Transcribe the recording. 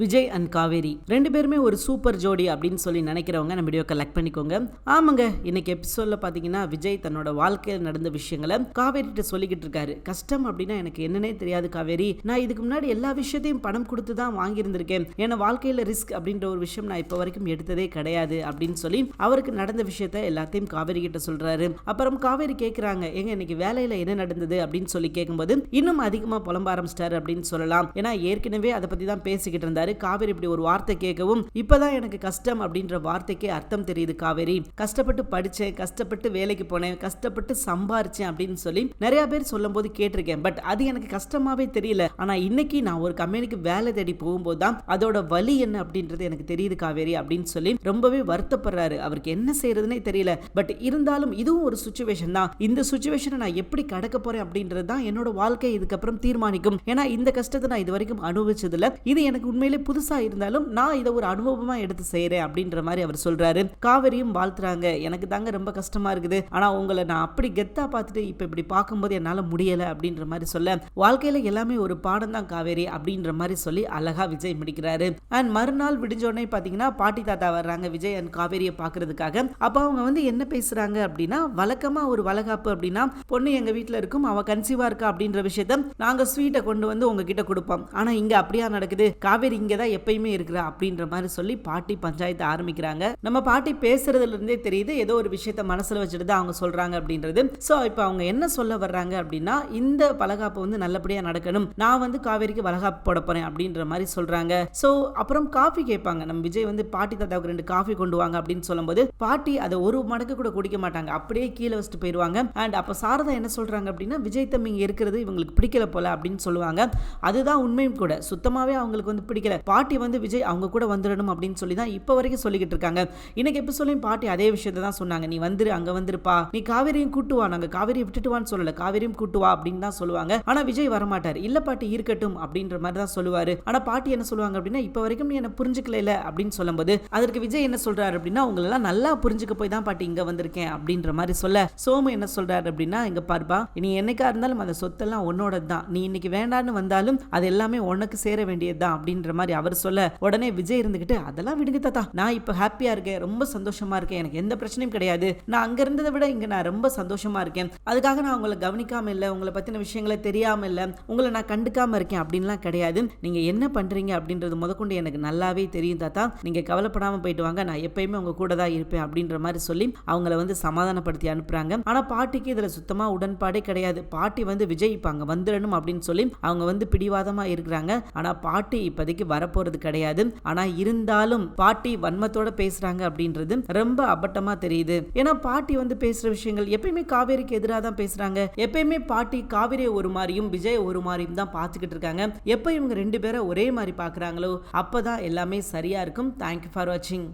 Vijay and Kaveri ரெண்டு பேருமே ஒரு சூப்பர் ஜோடி அப்படின்னு சொல்லி நினைக்கிறவங்க நம்ம வீடியோ கலெக்ட் பண்ணிக்கோங்க. ஆமாங்க, இன்னைக்கு எபிசோட்ல பாத்தீங்கன்னா விஜய் தன்னோட வாழ்க்கையில் நடந்த விஷயங்களை காவேரிட்ட சொல்லிக்கிட்டு இருக்காரு. கஷ்டம் அப்படின்னா எனக்கு என்னன்னே தெரியாது காவேரி, நான் இதுக்கு முன்னாடி எல்லா விஷயத்தையும் பணம் கொடுத்து தான் வாங்கியிருந்திருக்கேன். ஏன்னா வாழ்க்கையில ரிஸ்க் அப்படின்ற ஒரு விஷயம் நான் இப்போ வரைக்கும் எடுத்ததே கிடையாது அப்படின்னு சொல்லி அவருக்கு நடந்த விஷயத்த எல்லாத்தையும் காவேரி கிட்ட சொல்றாரு. அப்புறம் காவேரி கேட்கிறாங்க, எங்க இன்னைக்கு வேலையில என்ன நடந்தது அப்படின்னு சொல்லி கேட்கும்போது இன்னும் அதிகமா புலம்ப ஆரம்பிச்சிட்டாரு அப்படின்னு சொல்லலாம். ஏன்னா ஏற்கனவே அதை பத்தி தான் பேசிக்கிட்டு இருந்தாரு. காவேரி இப்படி ஒரு வார்த்தை கேட்கவும் இப்பதான் எனக்கு கஷ்டம் அப்படின்ற வார்த்தைக்கு அர்த்தம் தெரியுது. காவேரி கஷ்டப்பட்டு படிச்சேன், கஷ்டப்பட்டு வேலைக்கு போனேன், கஷ்டப்பட்டு சம்பாரிச்சேன் அப்படின்னு சொல்லி நிறைய பேர் சொல்லும் போது கேட்டிருக்கேன். பட் அது எனக்கு கஷ்டமாவே தெரியல. ஆனா இன்னைக்கு நான் ஒரு கம்பெனிக்கு வேலை தேடி போகும்போது தான் அதோட வலி என்ன அப்படின்றது எனக்கு தெரியுது காவேரி அப்படின்னு சொல்லி ரொம்பவே வருத்தப்படுறாரு. அவருக்கு என்ன செய்யறதுன்னே தெரியல. பட் இருந்தாலும் இதுவும் ஒரு சுச்சுவேஷன் தான். இந்த சுச்சுவேஷனை நான் எப்படி கடக்க போறேன் அப்படின்றது தான் என்னோட வாழ்க்கை இதுக்கப்புறம் தீர்மானிக்கும். ஏன்னா இந்த கஷ்டத்தை நான் இது வரைக்கும் அனுபவிச்சதுல இது எனக்கு உண்மையிலே புதுசா இருந்தாலும் நான் இதை ஒரு அனுபவமா எடுத்து செய்யறேன் அப்படின்ற மாதிரி அவர் சொல்றாரு. காவேரியும் வாழ்த்துறாங்க, எனக்கு தாங்க ரொம்ப கஷ்டமா இருக்குது. ஆனா உங்களை நான் அப்படி கெத்தா பார்த்துட்டு இப்ப இப்படி பார்க்கும்போது என்னால முடியல அப்படின்ற மாதிரி சொல்ல, வாழ்க்கையில எல்லாமே ஒரு பாடம் தான் காவேரி அப்படின்ற மாதிரி சொல்லி அழகா விஜய் முடிக்கிறாரு. அண்ட் மறுநாள் விடிஞ்சோடனே பாத்தீங்கன்னா பாட்டி தாத்தா வர்றாங்க விஜய் அண்ட் காவேரியை பாக்குறதுக்காக. அப்ப அவங்க வந்து என்ன பேசுறாங்க அப்படின்னா, வழக்கமா ஒரு வளகாப்பு அப்படின்னா பொண்ணு எங்க வீட்டுல இருக்கும், அவ கன்சீவா இருக்கா அப்படின்ற விஷயத்த நாங்க ஸ்வீட்டை கொண்டு வந்து உங்ககிட்ட கொடுப்போம். ஆனா இங்க அப்படியா நடக்குது, காவேரி இங்கதான் எப்பயுமே இருக்கிறா அப்படின்ற மாதிரி சொல்லி பாட்டி பஞ்சாயத்து ஆரம்பிக்கிறாங்க. நம்ம பாட்டி பேசுறதுல இருந்தே தெரியுது ஏதோ ஒரு விஷயத்த மனசுல வச்சுட்டு தான் அவங்க சொல்றாங்க அப்படின்றது. சோ இப்போ அவங்க என்ன சொல்ல வர்றாங்க அப்படின்னா, இந்த வளகாப்பு வந்து நல்லபடியா நடக்கணும், நான் வந்து காவேரிக்கு வளகாப்பு போட போறேன் அப்படின்ற மாதிரி சொல்றாங்க. சோ அப்புறம் காஃபி கேட்பாங்க. நம்ம விஜய் வந்து பாட்டி தாத்தாவுக்கு 2 காஃபி கொண்டு வாங்க அப்படின்னு சொல்லும்போது பாட்டி அதை ஒரு மடக்கு கூட குடிக்க மாட்டாங்க, அப்படியே கீழே வச்சுட்டு போயிடுவாங்க. அண்ட் அப்ப சாரதா என்ன சொல்றாங்க அப்படின்னா, விஜய் தம்பி இங்க இருக்கிறது இவங்களுக்கு பிடிக்கல போல அப்படின்னு சொல்லுவாங்க. அதுதான் உண்மையும் கூட, சுத்தமாவே அவங்களுக்கு வந்து பிடிக்கல. பாட்டி வந்து விஜய் அவங்க கூட வந்துடணும் அப்படின்னு சொல்லி தான் இப்போ வரைக்கும் சொல்லிக்கிட்டு இருக்காங்க. இன்னைக்கு எபிசோட்லயும் பாட்டி அதே விஷயத்தை தான் சொன்னாங்க, நீ வந்துரு, அங்க வந்துருப்பா, நீ காவேரியும் கூட்டு வா, நாங்க காவேரியை விட்டுட்டுவான்னு சொல்லல, காவேரியும் கூட்டு வா அப்படின்னு தான் சொல்லுவாங்க. ஆனா விஜய் வரமாட்டார். இல்ல பாட்டி இருக்கட்டும் அப்படின்ற மாதிரி தான் சொல்லுவாரு. ஆனா பாட்டி என்ன சொல்லுவாங்க அப்படின்னா, இப்போ வரைக்கும் நீ என்ன புரிஞ்சுக்கல அப்படின்னு சொல்லும்போது அதற்கு விஜய் என்ன சொல்றாரு அப்படின்னா, உங்களெல்லாம் நல்லா புரிஞ்சுக்க போய் தான் பாட்டி இங்க வந்திருக்கேன் அப்படின்ற மாதிரி சொல்ல, சோமு என்ன சொல்றாரு அப்படின்னா, இங்க பாருப்பா, நீ என்னைக்கா இருந்தாலும் அந்த சொத்தெல்லாம் உன்னோட தான், நீ இன்னைக்கு வேண்டான்னு வந்தாலும் அது எல்லாமே உனக்கு சேர வேண்டியதுதான் அப்படின்ற மாதிரி அவர் சொல்ல, உடனே விஜய் இருந்துகிட்டு அதெல்லாம் விடுங்க தாத்தா, நான் இப்ப ஹாப்பியா இருக்கேன், ரொம்ப சந்தோஷமா இருக்கேன், எனக்கு எந்த பிரச்சனையும் கிடையாது, நான் அங்க இருந்ததை விட இங்க நான் ரொம்ப சந்தோஷமா இருக்கேன், அதுக்காக நான் உங்களை கவனிக்காம இல்ல, உங்களை பத்தின விஷயங்களை தெரியாம இல்ல, உங்களை நான் கண்டுக்காம இருக்கேன் அப்படின்லாம் கிடையாது, நீங்க என்ன பண்றீங்க அப்படின்றது முதற்கொண்டு எனக்கு நல்லாவே தெரியும் தாத்தா, நீங்க கவலைப்படாம போயிட்டு வாங்க, நான் எப்பயுமே உங்க கூட தான் இருப்பேன் அப்படின்ற மாதிரி சொல்லி அவங்கள வந்து சமாதானப்படுத்தி அனுப்புறாங்க. ஆனா பாட்டிக்கு இதுல சுத்தமா உடன்பாடே கிடையாது. பாட்டி வந்து விஜய் இப்ப அங்க வந்துடணும் அப்படின்னு சொல்லி அவங்க வந்து பிடிவாதமா இருக்கிறாங்க. ஆனா பாட்டி இப்போதைக்கு வரப்போறது கிடையாது. ஆனா இருந்தாலும் பாட்டி வன்மத்தோட பேசுறாங்க அப்படின்றது ரொம்ப அபட்டமா தெரியுது. ஏன்னா பாட்டி வந்து பேசுற விஷயங்கள் எப்பயுமே காவேரிக்கு எதிராக தான் பேசுறாங்க. எப்பயுமே பாட்டி காவேரியை ஒரு மாதிரியும் விஜய் ஒரு மாதிரியும் தான் பார்த்துக்கிட்டு இருக்காங்க. எப்ப இவங்க 2 பேரை ஒரே மாதிரி பாக்குறாங்களோ அப்பதான் எல்லாமே சரியா இருக்கும். தேங்க்யூ ஃபார் வாட்சிங்.